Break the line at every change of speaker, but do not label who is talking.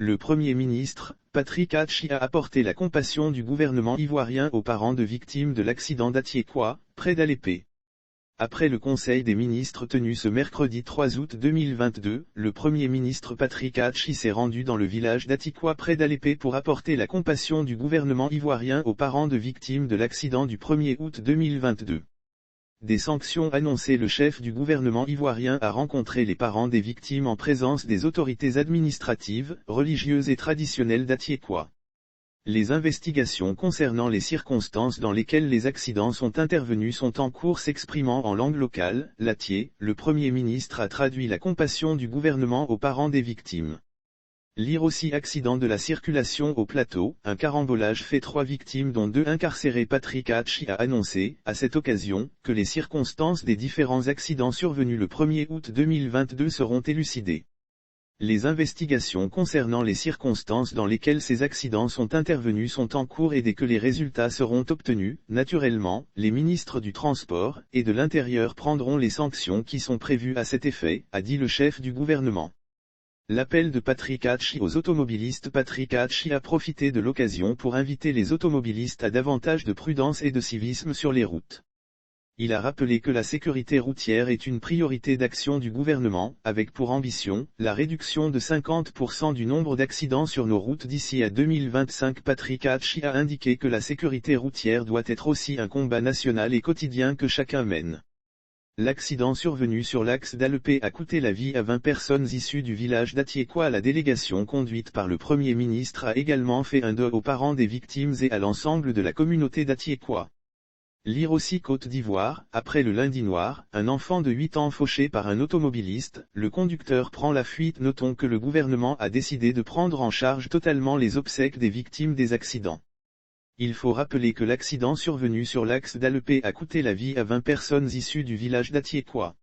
Le Premier ministre, Patrick Achi, a apporté la compassion du gouvernement ivoirien aux parents de victimes de l'accident d'Atiekwa, près d'Alépé. Après le Conseil des ministres tenu ce mercredi 3 août 2022, le Premier ministre Patrick Achi s'est rendu dans le village d'Atiekwa près d'Alépé pour apporter la compassion du gouvernement ivoirien aux parents de victimes de l'accident du 1er août 2022. Des sanctions annoncées. Le chef du gouvernement ivoirien a rencontré les parents des victimes en présence des autorités administratives, religieuses et traditionnelles d'Atiekwa. Les investigations concernant les circonstances dans lesquelles les accidents sont intervenus sont en cours. S'exprimant en langue locale, l'Atié, le Premier ministre a traduit la compassion du gouvernement aux parents des victimes. Lire aussi: accident de la circulation au plateau, un carambolage fait 3 victimes dont 2 incarcérés. Patrick Achi a annoncé, à cette occasion, que les circonstances des différents accidents survenus le 1er août 2022 seront élucidées. Les investigations concernant les circonstances dans lesquelles ces accidents sont intervenus sont en cours et dès que les résultats seront obtenus, naturellement, les ministres du Transport et de l'Intérieur prendront les sanctions qui sont prévues à cet effet, a dit le chef du gouvernement. L'appel de Patrick Achi aux automobilistes. Patrick Achi a profité de l'occasion pour inviter les automobilistes à davantage de prudence et de civisme sur les routes. Il a rappelé que la sécurité routière est une priorité d'action du gouvernement, avec pour ambition, la réduction de 50% du nombre d'accidents sur nos routes d'ici à 2025. Patrick Achi a indiqué que la sécurité routière doit être aussi un combat national et quotidien que chacun mène. L'accident survenu sur l'axe d'Alépé a coûté la vie à 20 personnes issues du village d'Atiekwa. La délégation conduite par le Premier ministre a également fait un deuil aux parents des victimes et à l'ensemble de la communauté d'Atiekwa. Lire aussi: Côte d'Ivoire, après le lundi noir, un enfant de 8 ans fauché par un automobiliste, le conducteur prend la fuite. Notons que le gouvernement a décidé de prendre en charge totalement les obsèques des victimes des accidents. Il faut rappeler que l'accident survenu sur l'axe d'Alépé a coûté la vie à 20 personnes issues du village d'Atiekwa.